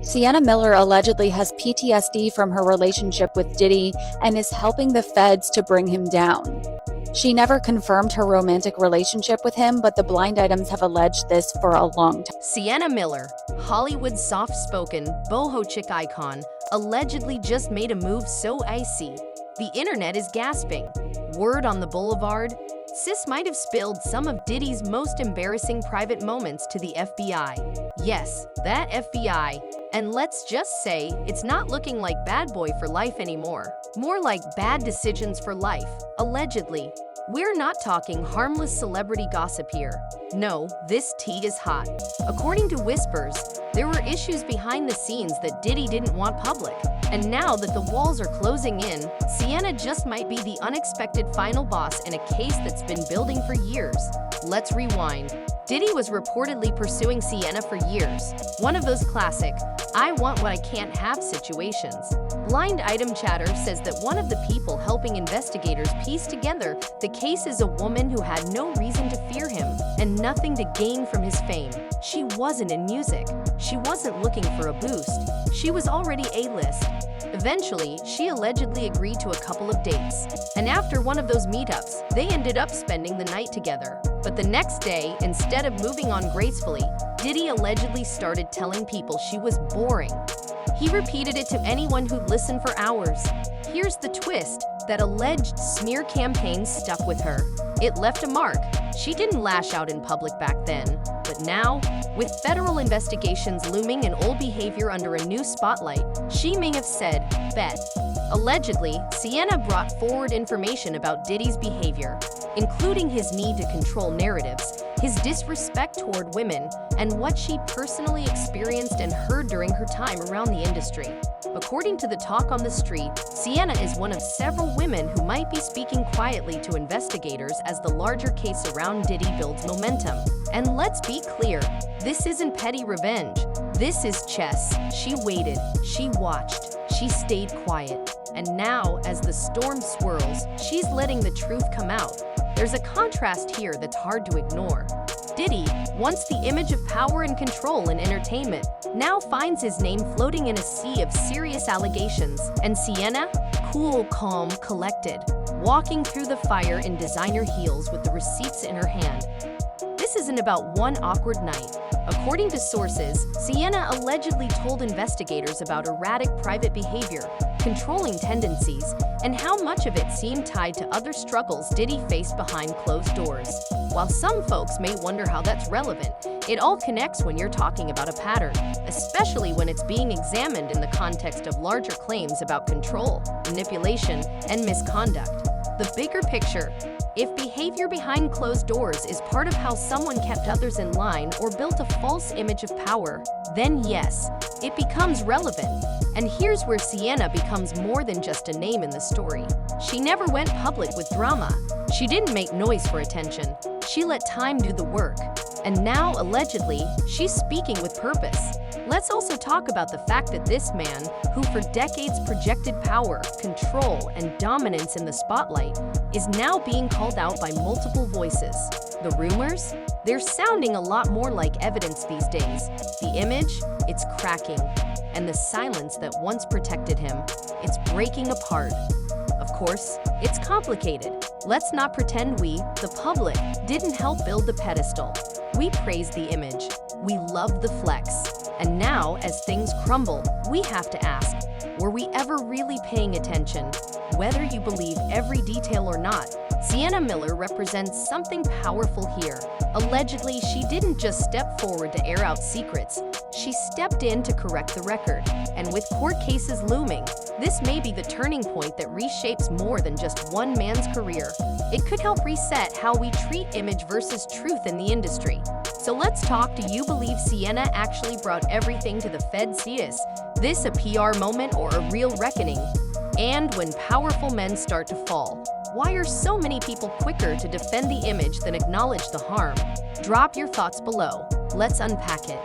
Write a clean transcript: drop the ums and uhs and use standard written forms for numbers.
Sienna Miller allegedly has PTSD from her relationship with Diddy and is helping the feds to bring him down. She never confirmed her romantic relationship with him, but the blind items have alleged this for a long time. Sienna Miller, Hollywood's soft-spoken, boho chick icon, allegedly just made a move so icy. The internet is gasping. Word on the boulevard? Sis might have spilled some of Diddy's most embarrassing private moments to the FBI. Yes, that FBI. And let's just say, it's not looking like bad boy for life anymore. More like bad decisions for life, allegedly. We're not talking harmless celebrity gossip here. No, this tea is hot. According to whispers, there were issues behind the scenes that Diddy didn't want public. And now that the walls are closing in, Sienna just might be the unexpected final boss in a case that's been building for years. Let's rewind. Diddy was reportedly pursuing Sienna for years. One of those classic, I want what I can't have situations. Blind Item Chatter says that one of the people helping investigators piece together the case is a woman who had no reason to fear him and nothing to gain from his fame. She wasn't in music. She wasn't looking for a boost. She was already A-list. Eventually, she allegedly agreed to a couple of dates. And after one of those meetups, they ended up spending the night together. But the next day, instead of moving on gracefully, Diddy allegedly started telling people she was boring. He repeated it to anyone who'd listen for hours. Here's the twist: that alleged smear campaign stuck with her. It left a mark. She didn't lash out in public back then. But now, with federal investigations looming and old behavior under a new spotlight, she may have said, bet. Allegedly, Sienna brought forward information about Diddy's behavior, including his need to control narratives, his disrespect toward women, and what she personally experienced and heard during her time around the industry. According to the talk on the street, Sienna is one of several women who might be speaking quietly to investigators as the larger case around Diddy builds momentum. And let's be clear, this isn't petty revenge. This is chess. She waited, she watched, she stayed quiet. And now, as the storm swirls, she's letting the truth come out. There's a contrast here that's hard to ignore. Diddy, once the image of power and control in entertainment, now finds his name floating in a sea of serious allegations. And Sienna, cool, calm, collected, walking through the fire in designer heels with the receipts in her hand. This isn't about one awkward night. According to sources, Sienna allegedly told investigators about erratic private behavior, controlling tendencies, and how much of it seemed tied to other struggles Diddy faced behind closed doors. While some folks may wonder how that's relevant, it all connects when you're talking about a pattern, especially when it's being examined in the context of larger claims about control, manipulation, and misconduct. The bigger picture: if behavior behind closed doors is part of how someone kept others in line or built a false image of power, then yes, it becomes relevant. And here's where Sienna becomes more than just a name in the story. She never went public with drama. She didn't make noise for attention. She let time do the work. And now, allegedly, she's speaking with purpose. Let's also talk about the fact that this man, who for decades projected power, control, and dominance in the spotlight, is now being called out by multiple voices. The rumors? They're sounding a lot more like evidence these days. The image? It's cracking. And the silence that once protected him, it's breaking apart. Of course, it's complicated. Let's not pretend we, the public, didn't help build the pedestal. We praise the image. We love the flex. And now, as things crumble, we have to ask, were we ever really paying attention? Whether you believe every detail or not, Sienna Miller represents something powerful here. Allegedly, she didn't just step forward to air out secrets. She stepped in to correct the record. And with court cases looming, this may be the turning point that reshapes more than just one man's career. It could help reset how we treat image versus truth in the industry. So let's talk. Do you believe Sienna actually brought everything to the Feds? Is this a PR moment or a real reckoning? And when powerful men start to fall, why are so many people quicker to defend the image than acknowledge the harm? Drop your thoughts below. Let's unpack it.